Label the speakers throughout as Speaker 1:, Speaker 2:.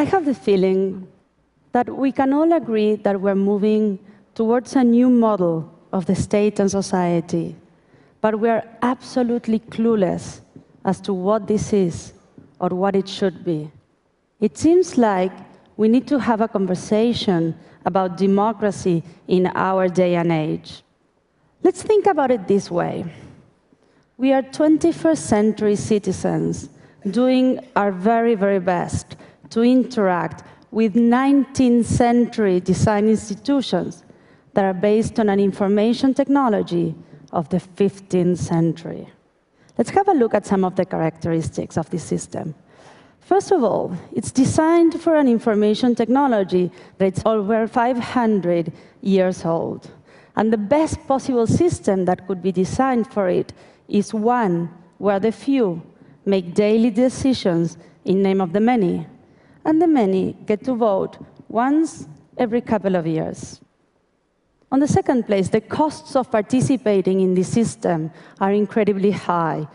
Speaker 1: I have the feeling that we can all agree that we're moving towards a new model of the state and society, but we are absolutely clueless as to what this is or what it should be. It seems like we need to have a conversation about democracy in our day and age. Let's think about it this way. We are 21st century citizens doing our very, very best to interact with 19th century design institutions that are based on an information technology of the 15th century. Let's have a look at some of the characteristics of this system. First of all, it's designed for an information technology that's over 500 years old. And the best possible system that could be designed for it is one where the few make daily decisions in name of the many, and the many get to vote once every couple of years. On the second place, the costs of participating in this system are incredibly high.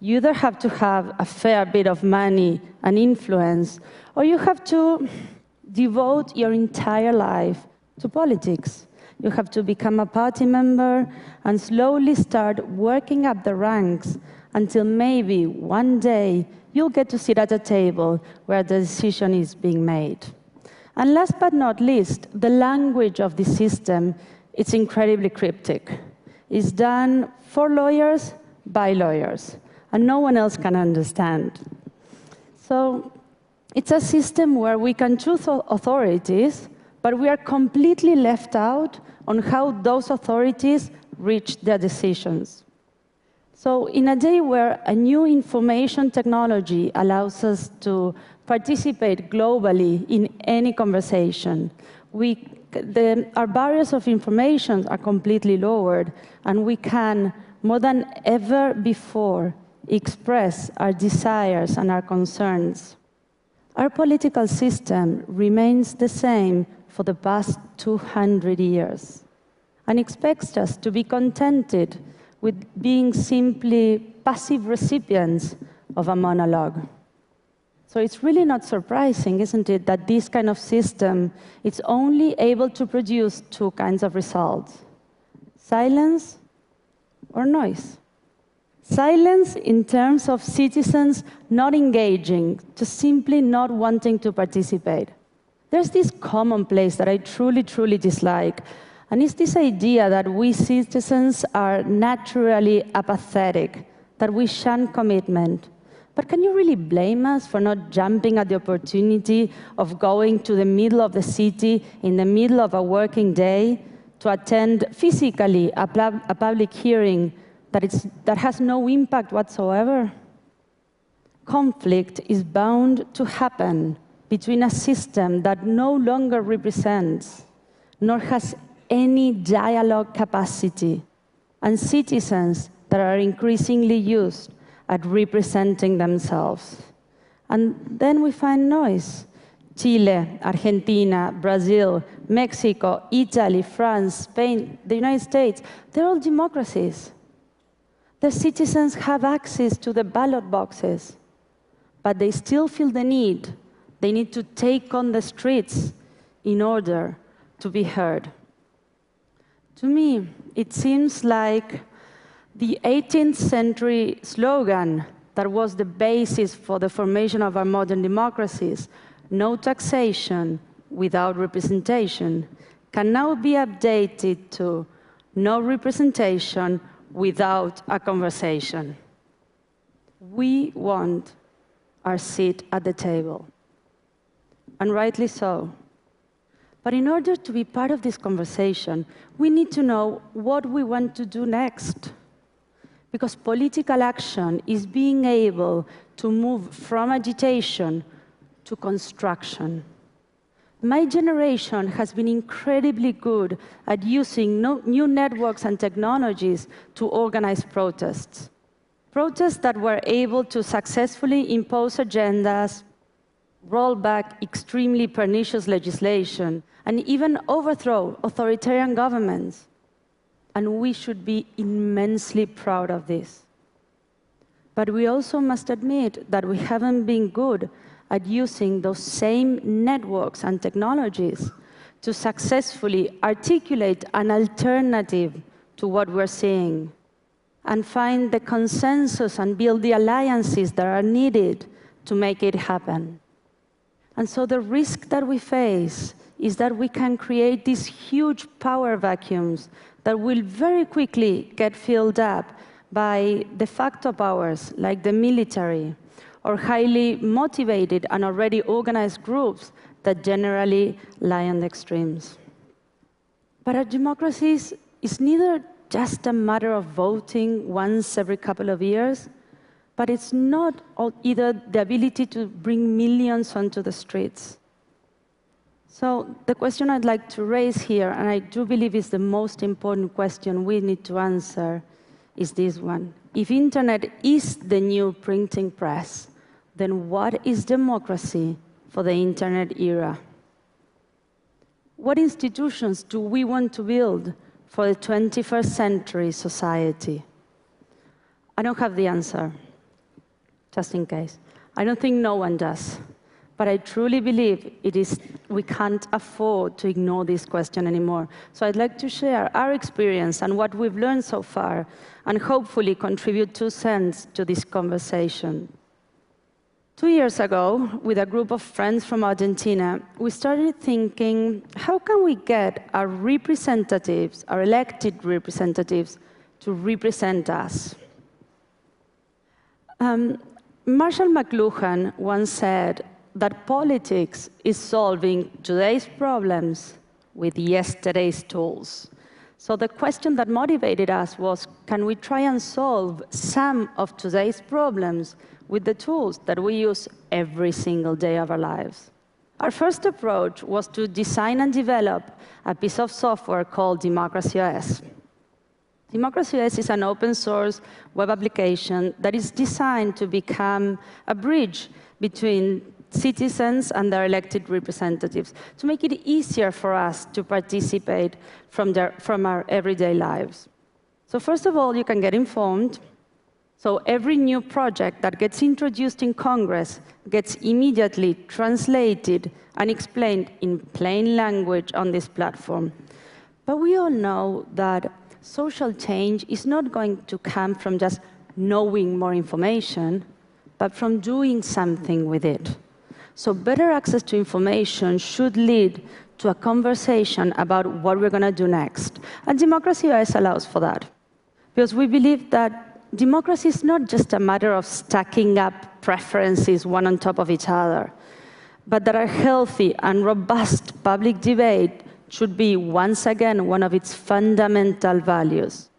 Speaker 1: You either have to have a fair bit of money and influence, or you have to devote your entire life to politics. You have to become a party member and slowly start working up the ranks until maybe one day you'll get to sit at a table where the decision is being made. And last but not least, the language of the system, it's incredibly cryptic. It's done for lawyers, by lawyers, and no one else can understand. So it's a system where we can choose authorities, but we are completely left out on how those authorities reach their decisions. So in a day where a new information technology allows us to participate globally in any conversation, our barriers of information are completely lowered, and we can, more than ever before, express our desires and our concerns. Our political system remains the same for the past 200 years and expects us to be contented with being simply passive recipients of a monologue. So it's really not surprising, isn't it, that this kind of system is only able to produce two kinds of results: silence or noise. Silence in terms of citizens not engaging, just simply not wanting to participate. There's this commonplace that I truly, truly dislike, and it's this idea that we citizens are naturally apathetic, that we shun commitment. But can you really blame us for not jumping at the opportunity of going to the middle of the city in the middle of a working day to attend physically a public hearing that has no impact whatsoever? Conflict is bound to happen between a system that no longer represents, nor has any dialogue capacity, and citizens that are increasingly used at representing themselves. And then we find noise. Chile, Argentina, Brazil, Mexico, Italy, France, Spain, the United States, they're all democracies. Their citizens have access to the ballot boxes, but they still feel the need. They need to take on the streets in order to be heard. To me, it seems like the 18th century slogan that was the basis for the formation of our modern democracies, no taxation without representation, can now be updated to no representation without a conversation. We want our seat at the table, and rightly so. But in order to be part of this conversation, we need to know what we want to do next. Because political action is being able to move from agitation to construction. My generation has been incredibly good at using new networks and technologies to organize protests. Protests that were able to successfully impose agendas, roll back extremely pernicious legislation, and even overthrow authoritarian governments. And we should be immensely proud of this. But we also must admit that we haven't been good at using those same networks and technologies to successfully articulate an alternative to what we're seeing and find the consensus and build the alliances that are needed to make it happen. And so the risk that we face is that we can create these huge power vacuums that will very quickly get filled up by de facto powers like the military or highly motivated and already organized groups that generally lie on the extremes. But our democracies is neither just a matter of voting once every couple of years, but it's not either the ability to bring millions onto the streets. So the question I'd like to raise here, and I do believe is the most important question we need to answer, is this one. If internet is the new printing press, then what is democracy for the internet era? What institutions do we want to build for the 21st century society? I don't have the answer, just in case. I don't think no one does. But I truly believe we can't afford to ignore this question anymore. So I'd like to share our experience and what we've learned so far, and hopefully contribute 2 cents to this conversation. 2 years ago, with a group of friends from Argentina, we started thinking, how can we get our representatives, our elected representatives, to represent us? Marshall McLuhan once said that politics is solving today's problems with yesterday's tools. So the question that motivated us was, can we try and solve some of today's problems with the tools that we use every single day of our lives? Our first approach was to design and develop a piece of software called democracia. Democracia is an open-source web application that is designed to become a bridge between citizens and their elected representatives, to make it easier for us to participate from our everyday lives. So first of all, you can get informed. So every new project that gets introduced in Congress gets immediately translated and explained in plain language on this platform. But we all know that social change is not going to come from just knowing more information, but from doing something with it. So better access to information should lead to a conversation about what we're going to do next. And democracia allows for that. Because we believe that democracy is not just a matter of stacking up preferences one on top of each other, but that a healthy and robust public debate should be, once again, one of its fundamental values.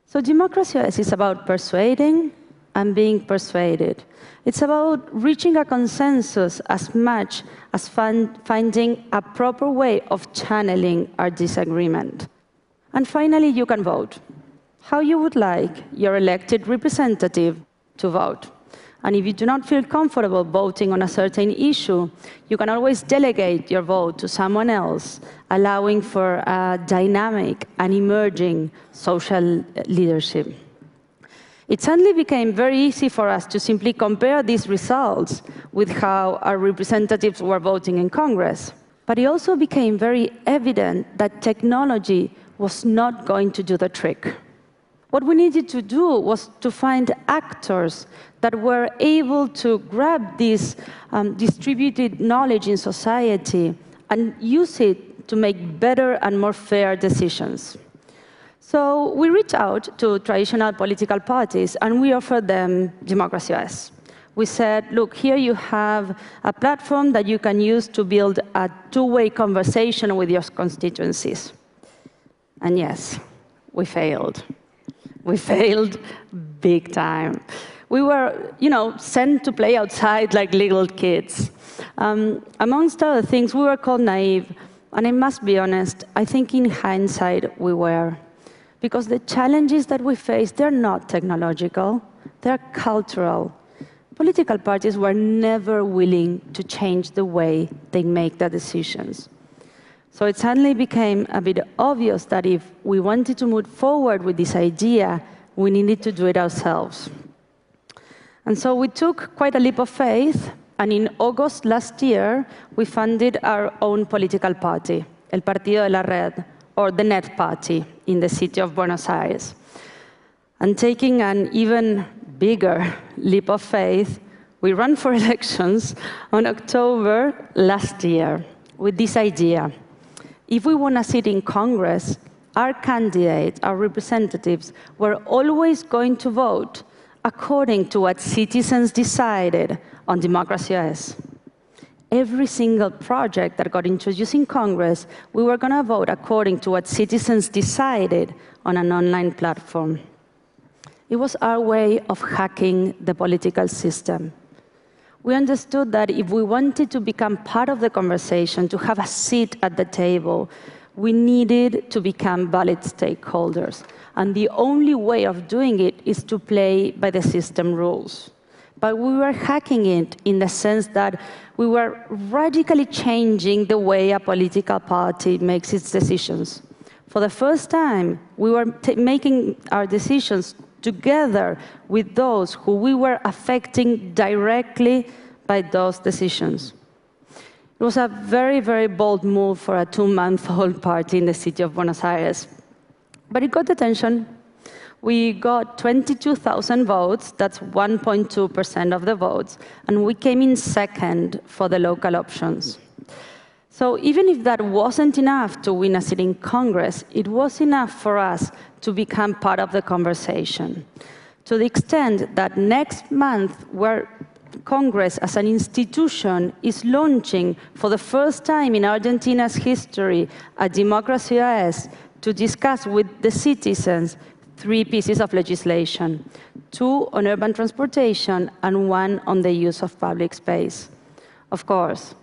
Speaker 1: So democracia is about persuading and being persuaded. It's about reaching a consensus as much as finding a proper way of channeling our disagreement. And finally, you can vote how you would like your elected representative to vote. And if you do not feel comfortable voting on a certain issue, you can always delegate your vote to someone else, allowing for a dynamic and emerging social leadership. It suddenly became very easy for us to simply compare these results with how our representatives were voting in Congress. But it also became very evident that technology was not going to do the trick. What we needed to do was to find actors that were able to grab this distributed knowledge in society and use it to make better and more fair decisions. So we reached out to traditional political parties, and we offered them democracia. We said, look, here you have a platform that you can use to build a two-way conversation with your constituencies. And yes, we failed. We failed big time. We were, sent to play outside like little kids. Amongst other things, we were called naive. And I must be honest, I think in hindsight we were. Because the challenges that we face, they're not technological, they're cultural. Political parties were never willing to change the way they make their decisions. So it suddenly became a bit obvious that if we wanted to move forward with this idea, we needed to do it ourselves. And so we took quite a leap of faith, And in August last year, we funded our own political party, El Partido de la Red, or the Net Party, in the city of Buenos Aires. And taking an even bigger leap of faith, we ran for elections on October last year with this idea. If we want to sit in Congress, our candidates, our representatives, were always going to vote according to what citizens decided on democracia es. Every single project that got introduced in Congress, we were going to vote according to what citizens decided on an online platform. It was our way of hacking the political system. We understood that if we wanted to become part of the conversation, to have a seat at the table, we needed to become valid stakeholders. And the only way of doing it is to play by the system rules. But we were hacking it in the sense that we were radically changing the way a political party makes its decisions. For the first time, we were making our decisions together with those who we were affecting directly by those decisions. It was a very, very bold move for a 2-month-old party in the city of Buenos Aires. But it got attention. We got 22,000 votes, that's 1.2% of the votes, and we came in second for the local options. So even if that wasn't enough to win a seat in Congress, it was enough for us to become part of the conversation, to the extent that next month, where Congress as an institution is launching for the first time in Argentina's history a democracia es, to discuss with the citizens 3 pieces of legislation, 2 on urban transportation and 1 on the use of public space. Of course,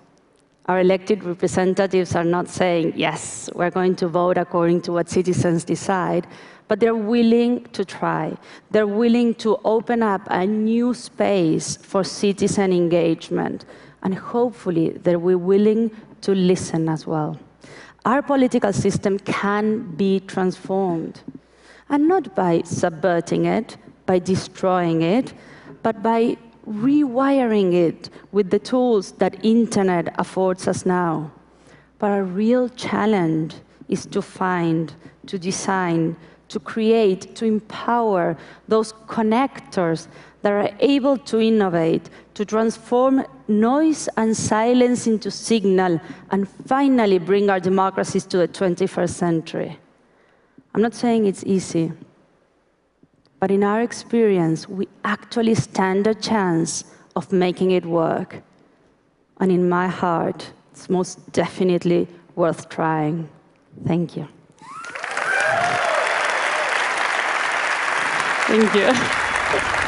Speaker 1: our elected representatives are not saying, yes, we're going to vote according to what citizens decide, but they're willing to try. They're willing to open up a new space for citizen engagement, and hopefully they're willing to listen as well. Our political system can be transformed, and not by subverting it, by destroying it, but by rewiring it with the tools that internet affords us now. But our real challenge is to find, to design, to create, to empower those connectors that are able to innovate, to transform noise and silence into signal, and finally bring our democracies to the 21st century. I'm not saying it's easy, but in our experience, we actually stand a chance of making it work. And in my heart, it's most definitely worth trying. Thank you. Thank you.